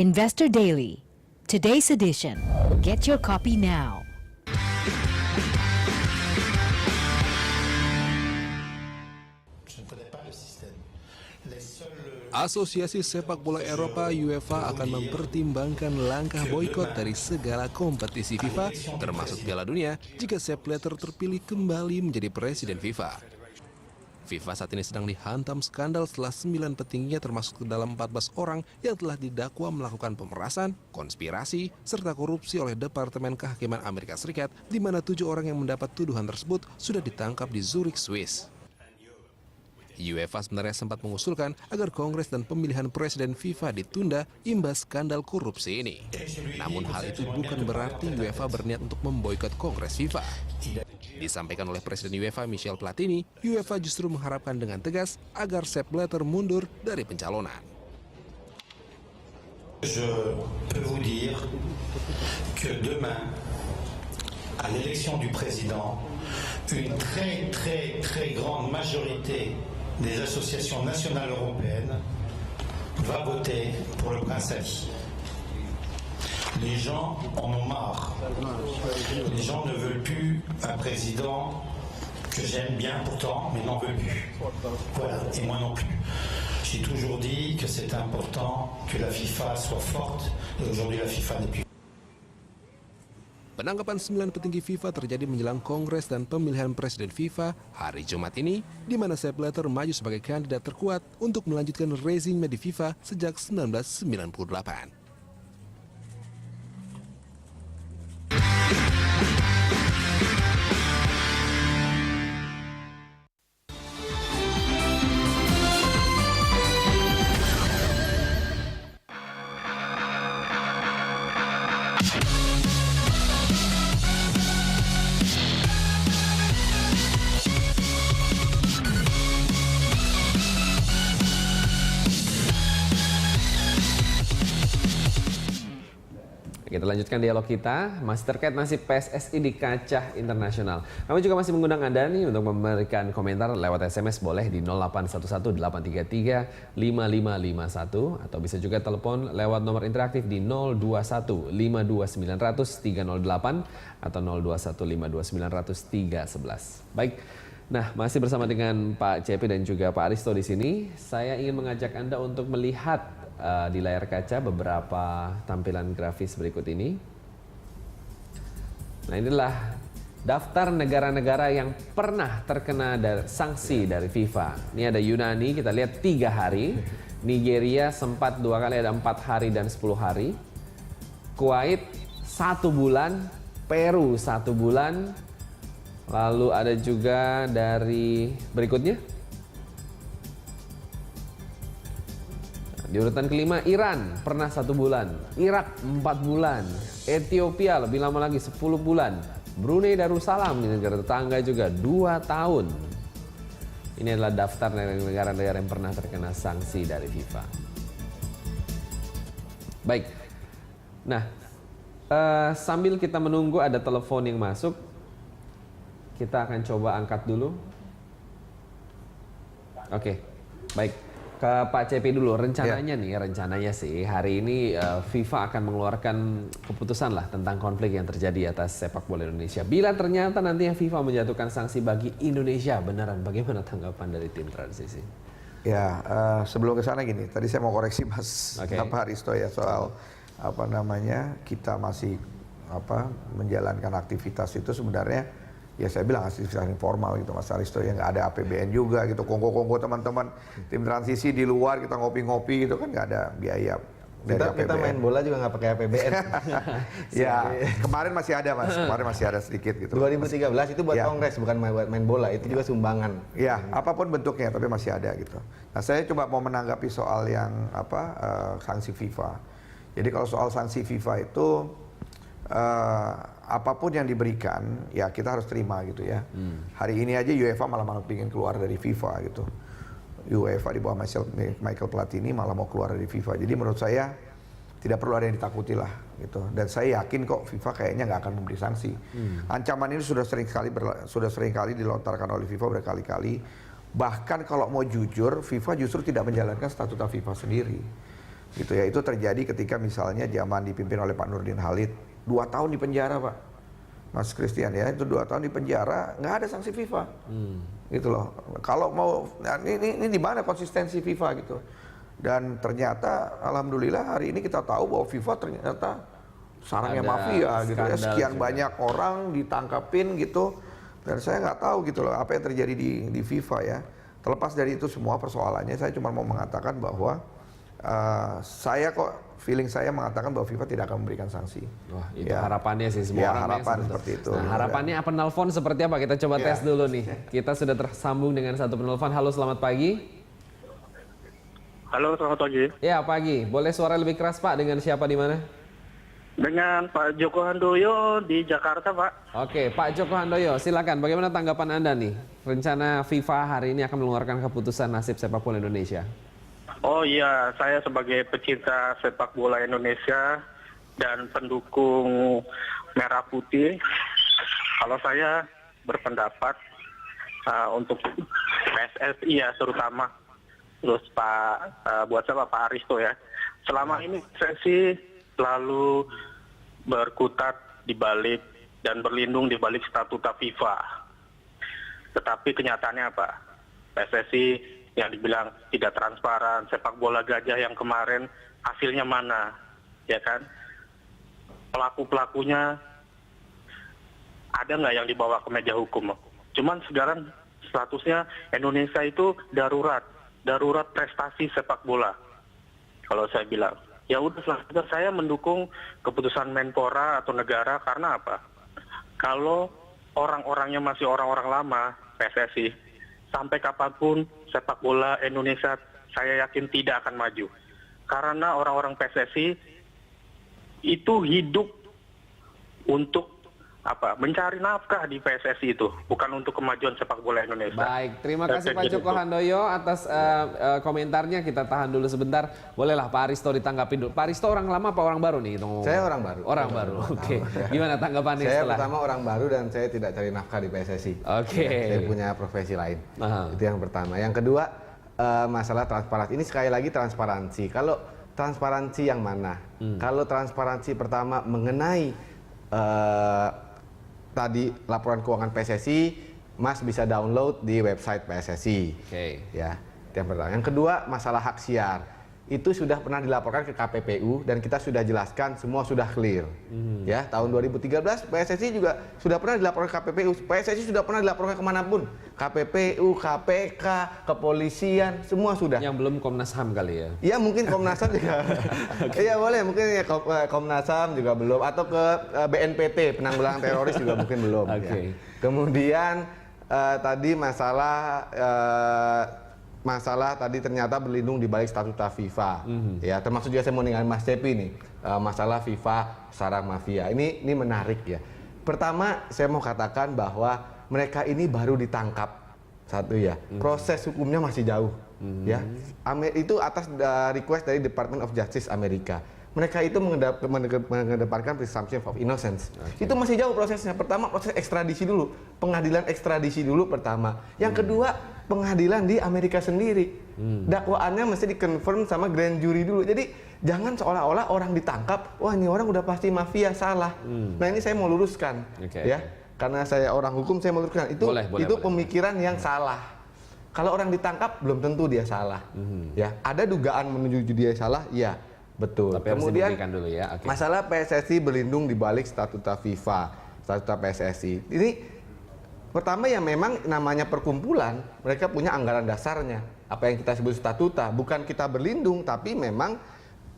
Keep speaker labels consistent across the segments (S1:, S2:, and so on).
S1: Investor Daily, today's edition. Get your copy now.
S2: Asosiasi Sepak Bola Eropa UEFA akan mempertimbangkan langkah boikot dari segala kompetisi FIFA, termasuk Piala Dunia, jika Sepp Blatter terpilih kembali menjadi presiden FIFA. FIFA saat ini sedang dihantam skandal setelah 9 petingginya termasuk ke dalam 14 orang yang telah didakwa melakukan pemerasan, konspirasi, serta korupsi oleh Departemen Kehakiman Amerika Serikat, di mana 7 orang yang mendapat tuduhan tersebut sudah ditangkap di Zurich, Swiss. UEFA sebenarnya sempat mengusulkan agar Kongres dan pemilihan presiden FIFA ditunda imbas skandal korupsi ini. Namun hal itu bukan berarti UEFA berniat untuk memboikot Kongres FIFA. Disampaikan oleh Presiden UEFA Michel Platini, UEFA justru mengharapkan dengan tegas agar Sepp Blatter mundur dari pencalonan.
S3: Je peux vous dire que demain, à l'élection du président, une très grande majorité des associations nationales européennes va voter pour le prince Ali. Les gens en ont marre. Les gens ne veulent plus un président que j'aime bien pourtant, mais n'en veulent plus. Voilà, et moi non plus. J'ai toujours dit que c'est important que la FIFA soit forte, et aujourd'hui la FIFA n'est plus.
S2: Penangkapan 9 petinggi FIFA terjadi menjelang Kongres dan pemilihan Presiden FIFA hari Jumat ini, di mana Sepp Blatter maju sebagai kandidat terkuat untuk melanjutkan rezim di FIFA sejak 1998.
S4: Kita lanjutkan dialog kita, masih terkait nasib PSSI di kancah internasional. Kami juga masih mengundang Anda nih untuk memberikan komentar lewat SMS, boleh di 0811-833-5551 atau bisa juga telepon lewat nomor interaktif di 021-52900-308 atau 021-52900-311. Baik, nah masih bersama dengan Pak CP dan juga Pak Aristo di sini. Saya ingin mengajak Anda untuk melihat di layar kaca beberapa tampilan grafis berikut ini. Nah, inilah daftar negara-negara yang pernah terkena sanksi dari FIFA. Ini ada Yunani, kita lihat 3 hari. Nigeria sempat 2 kali, ada 4 hari dan 10 hari. Kuwait 1 bulan, Peru 1 bulan. Lalu ada juga dari berikutnya. Di urutan kelima, Iran pernah 1 bulan, Irak 4 bulan, Ethiopia lebih lama lagi 10 bulan, Brunei Darussalam di negara tetangga juga 2 tahun. Ini adalah daftar negara-negara yang pernah terkena sanksi dari FIFA. Baik, nah sambil kita menunggu ada telepon yang masuk, kita akan coba angkat dulu. Oke, baik. Ke Pak CP dulu, rencananya sih hari ini FIFA akan mengeluarkan keputusan lah tentang konflik yang terjadi atas sepak bola Indonesia. Bila ternyata nantinya FIFA menjatuhkan sanksi bagi Indonesia, beneran bagaimana tanggapan dari tim transisi?
S5: Ya, sebelum ke sana gini, tadi saya mau koreksi Mas Aristo ya soal kita masih menjalankan aktivitas itu sebenarnya. Ya saya bilang aktivitas informal gitu Mas Aristo, ya nggak ada APBN juga gitu, kongko-kongko teman-teman tim transisi di luar kita ngopi-ngopi gitu kan nggak ada biaya dari APBN.
S6: Kita main bola juga nggak pakai APBN.
S5: Ya kemarin masih ada Mas, kemarin masih ada sedikit gitu.
S6: 2013 itu buat Kongres bukan buat main bola, itu juga sumbangan.
S5: Ya apapun bentuknya tapi masih ada gitu. Nah saya coba mau menanggapi soal yang sanksi FIFA. Jadi kalau soal sanksi FIFA itu apapun yang diberikan ya kita harus terima gitu ya. Hari ini aja UEFA malah ingin keluar dari FIFA gitu. UEFA di bawah Michel Platini malah mau keluar dari FIFA. Jadi menurut saya tidak perlu ada yang ditakuti lah gitu. Dan saya yakin kok FIFA kayaknya nggak akan memberi sanksi. Ancaman ini sudah sering kali dilontarkan oleh FIFA berkali-kali. Bahkan kalau mau jujur, FIFA justru tidak menjalankan statuta FIFA sendiri. Gitu ya, itu terjadi ketika misalnya zaman dipimpin oleh Pak Nurdin Halid, 2 tahun di penjara Pak, Mas Christian ya, itu 2 tahun di penjara, nggak ada sanksi FIFA, gitu loh. Kalau mau, nah ini di mana konsistensi FIFA gitu? Dan ternyata, alhamdulillah hari ini kita tahu bahwa FIFA ternyata sarangnya
S4: Ada
S5: mafia gitu ya,
S4: skandal
S5: sekian
S4: juga.
S5: banyak orang ditangkapin gitu, dan saya nggak tahu gitu loh apa yang terjadi di FIFA ya. Terlepas dari itu semua persoalannya, saya cuma mau mengatakan bahwa feeling saya mengatakan bahwa FIFA tidak akan memberikan sanksi.
S4: Wah, itu
S5: Ya.
S4: harapannya sih semua
S5: Ya,
S4: orang
S5: harapan seperti itu.
S4: Nah, harapannya penelpon seperti apa? Kita coba
S5: Ya.
S4: tes dulu nih. Kita sudah tersambung dengan satu penelpon. Halo, selamat pagi.
S7: Halo, selamat pagi.
S4: Ya, pagi. Boleh suara lebih keras, Pak? Dengan siapa di mana?
S7: Dengan Pak Joko Handoyo di Jakarta, Pak.
S4: Oke, Pak Joko Handoyo, silakan. Bagaimana tanggapan Anda nih? Rencana FIFA hari ini akan mengeluarkan keputusan nasib sepak bola Indonesia.
S7: Oh iya, saya sebagai pecinta sepak bola Indonesia dan pendukung Merah Putih, kalau saya berpendapat untuk PSSI ya terutama, terus buat saya Pak Aristo ya, selama ini PSSI selalu berkutat di balik dan berlindung di balik statuta FIFA. Tetapi kenyataannya apa? PSSI yang dibilang tidak transparan, sepak bola gajah yang kemarin hasilnya mana, ya kan? Pelaku-pelakunya ada nggak yang dibawa ke meja hukum? Cuman sekarang statusnya Indonesia itu darurat prestasi sepak bola. Kalau saya bilang, ya udah selanjutnya saya mendukung keputusan Menpora atau negara karena apa? Kalau orang-orangnya masih orang-orang lama, PSSI, sampai kapanpun sepak bola Indonesia saya yakin tidak akan maju. Karena orang-orang PSSI itu hidup untuk mencari nafkah di PSSI itu, bukan untuk kemajuan sepak bola Indonesia.
S4: Baik, terima kasih Pak Joko Handoyo atas komentarnya. Kita tahan dulu sebentar. Bolehlah Pak Aristo ditanggapi dulu. Pak Aristo orang lama apa orang baru nih?
S6: Saya orang baru.
S4: Orang baru. Oke. Gimana tanggapannya
S6: Saya
S4: setelah?
S6: pertama orang baru dan saya tidak cari nafkah di PSSI.
S4: Oke.
S6: Ya, saya punya profesi lain.
S4: Aha.
S6: Itu yang pertama. Yang kedua, masalah transparansi. Ini sekali lagi transparansi. Kalau transparansi yang mana? Kalau transparansi pertama mengenai tadi laporan keuangan PSSI, Mas bisa download di website PSSI.
S4: Oke.
S6: Ya, itu yang pertama. Yang kedua, masalah hak siar. Itu sudah pernah dilaporkan ke KPPU dan kita sudah jelaskan semua sudah clear. Ya, tahun 2013 PSSI juga sudah pernah dilaporkan ke KPPU. PSSI sudah pernah dilaporkan kemanapun. KPPU, KPK, kepolisian, semua sudah.
S4: Yang belum Komnas HAM kali ya.
S6: Iya mungkin Komnas HAM juga. Iya boleh, mungkin ya Komnas HAM juga belum, atau ke BNPT penanggulangan teroris juga mungkin belum.
S4: Oke.
S6: Ya. Kemudian tadi masalah tadi ternyata berlindung di balik statuta FIFA. Ya, termasuk juga saya mau ninggalin Mas Cepi nih, masalah FIFA sarang mafia. Ini menarik ya. Pertama saya mau katakan bahwa mereka ini baru ditangkap, satu ya. Proses hukumnya masih jauh, ya. Itu atas request dari Department of Justice Amerika. Mereka itu mengedepankan presumption of innocence.
S4: Okay.
S6: Itu masih jauh prosesnya. Pertama proses ekstradisi dulu, pengadilan ekstradisi dulu pertama. Yang kedua pengadilan di Amerika sendiri. Dakwaannya mesti dikonfirm sama grand jury dulu. Jadi jangan seolah-olah orang ditangkap, wah ini orang udah pasti mafia, salah. Nah ini saya mau luruskan, ya. Karena saya orang hukum, saya meluruskan itu pemikiran yang salah. Kalau orang ditangkap belum tentu dia salah. Ya, ada dugaan menuju dia salah, iya, betul.
S4: Tapi
S6: kemudian
S4: dulu ya. Okay.
S6: Masalah PSSI berlindung di balik statuta FIFA, statuta PSSI. Ini pertama ya memang namanya perkumpulan, mereka punya anggaran dasarnya. Apa yang kita sebut statuta, bukan kita berlindung, tapi memang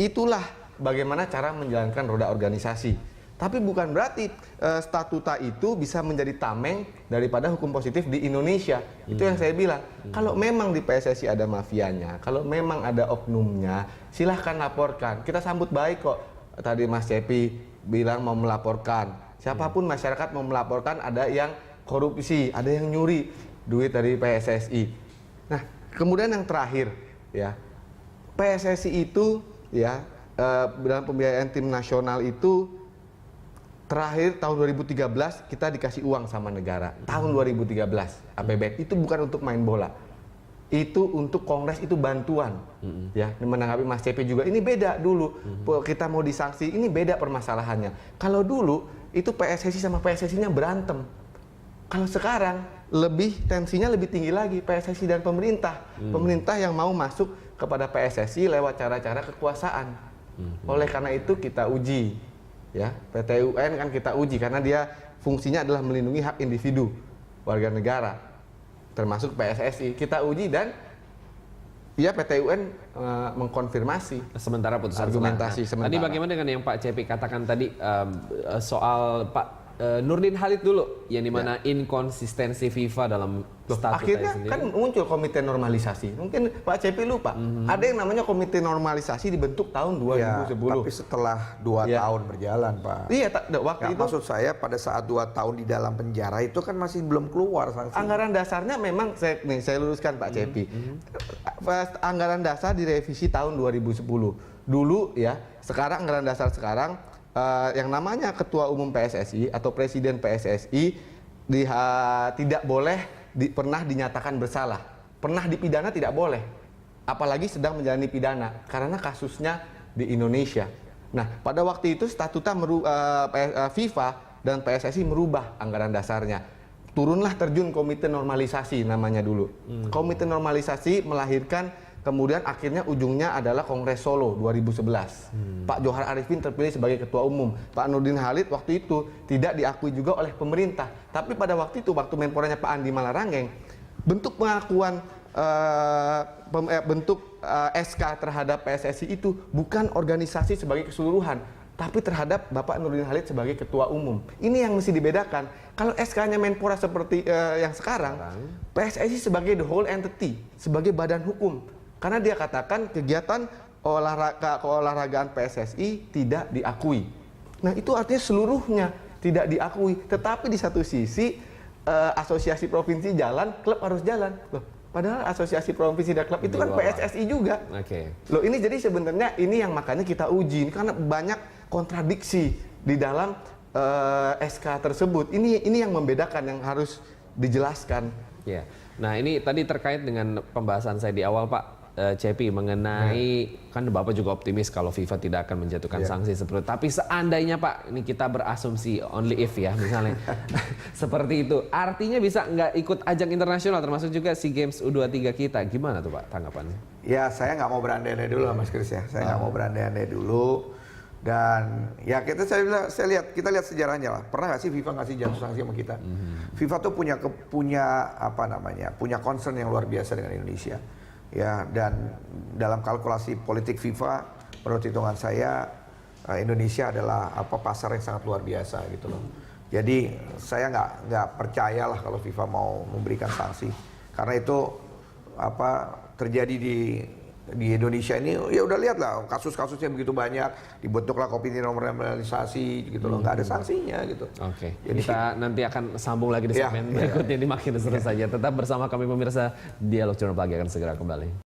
S6: itulah bagaimana cara menjalankan roda organisasi. Tapi bukan berarti statuta itu bisa menjadi tameng daripada hukum positif di Indonesia. Itu yang saya bilang. Kalau memang di PSSI ada mafianya, kalau memang ada oknumnya, silahkan laporkan. Kita sambut baik kok. Tadi Mas Cepi bilang mau melaporkan. Siapapun masyarakat mau melaporkan, ada yang korupsi, ada yang nyuri duit dari PSSI. Nah, kemudian yang terakhir, ya, PSSI itu, ya, dalam pembiayaan tim nasional itu terakhir tahun 2013 kita dikasih uang sama negara. Tahun 2013 APBN itu bukan untuk main bola. itu untuk Kongres itu bantuan. Ya, menanggapi Mas CP juga ini beda dulu. Kita mau disanksi, ini beda permasalahannya. Kalau dulu itu PSSI sama PSSI-nya berantem. Kalau sekarang lebih tensinya lebih tinggi lagi PSSI dan pemerintah. Pemerintah yang mau masuk kepada PSSI lewat cara-cara kekuasaan. Oleh karena itu kita uji, ya PT UN kan kita uji karena dia fungsinya adalah melindungi hak individu warga negara, termasuk PSSI. Kita uji dan ya PT UN mengkonfirmasi
S4: sementara putusan
S6: argumentasi sementara.
S4: Tadi bagaimana dengan yang Pak Cepi katakan tadi soal Pak Nurdin Halid dulu, yang dimana inkonsistensi FIFA dalam statuta
S6: akhirnya
S4: sendiri.
S6: Kan muncul komite normalisasi. Mungkin Pak Cepi lupa, ada yang namanya komite normalisasi dibentuk tahun 2010.
S5: Ya, tapi setelah 2 tahun berjalan, Pak.
S6: Iya, waktu itu
S5: maksud saya pada saat 2 tahun di dalam penjara itu kan masih belum keluar sanksi.
S6: Anggaran dasarnya memang saya luruskan Pak Cepi. Anggaran dasar direvisi tahun 2010. Dulu ya, sekarang anggaran dasar sekarang yang namanya Ketua Umum PSSI atau Presiden PSSI tidak boleh pernah dinyatakan bersalah. Pernah dipidana tidak boleh. Apalagi sedang menjalani pidana karena kasusnya di Indonesia. Nah, pada waktu itu statuta FIFA dan PSSI merubah anggaran dasarnya. Turunlah terjun komite normalisasi namanya dulu. Komite normalisasi melahirkan, kemudian akhirnya ujungnya adalah Kongres Solo 2011. Pak Johar Arifin terpilih sebagai Ketua Umum. Pak Nurdin Halid waktu itu tidak diakui juga oleh pemerintah. Tapi pada waktu itu, waktu Menporanya Pak Andi Malarangeng, bentuk pengakuan SK terhadap PSSI itu bukan organisasi sebagai keseluruhan, tapi terhadap Bapak Nurdin Halid sebagai Ketua Umum. Ini yang mesti dibedakan. Kalau SK-nya Menpora seperti yang sekarang, PSSI sebagai the whole entity, sebagai badan hukum. Karena dia katakan kegiatan keolahragaan PSSI tidak diakui. Nah, itu artinya seluruhnya tidak diakui. Tetapi di satu sisi asosiasi provinsi jalan, klub harus jalan. Loh, padahal asosiasi provinsi dan klub itu kan PSSI juga. Loh, ini jadi sebenarnya ini yang makanya kita uji karena banyak kontradiksi di dalam SK tersebut. Ini yang membedakan, yang harus dijelaskan.
S4: Ya. Nah, ini tadi terkait dengan pembahasan saya di awal, Pak Cepi, mengenai kan Bapak juga optimis kalau FIFA tidak akan menjatuhkan sanksi seperti itu. Tapi seandainya Pak, ini kita berasumsi only if ya misalnya seperti itu, artinya bisa nggak ikut ajang internasional termasuk juga SEA Games U23 kita. Gimana tuh Pak tanggapannya?
S5: Ya, saya nggak mau berandai-andai dulu lah Mas Kris ya. Saya nggak mau berandai-andai dulu. Dan ya kita lihat sejarahnya lah. Pernah nggak sih FIFA ngasih jatuh sanksi sama kita? FIFA tuh punya concern yang luar biasa dengan Indonesia. Ya, dan dalam kalkulasi politik FIFA, menurut hitungan saya Indonesia adalah pasar yang sangat luar biasa gitu loh. Jadi saya nggak percayalah kalau FIFA mau memberikan sanksi, karena itu terjadi di Indonesia ini. Ya udah lihat lah kasus-kasusnya begitu banyak, dibentuklah komite normalisasi gitu loh, nggak ada sanksinya gitu.
S4: Oke.
S5: Jadi
S4: kita nanti akan sambung lagi di segmen berikutnya, ini makin seru saja. Tetap bersama kami pemirsa, Dialog Jurnal Pagi akan segera kembali.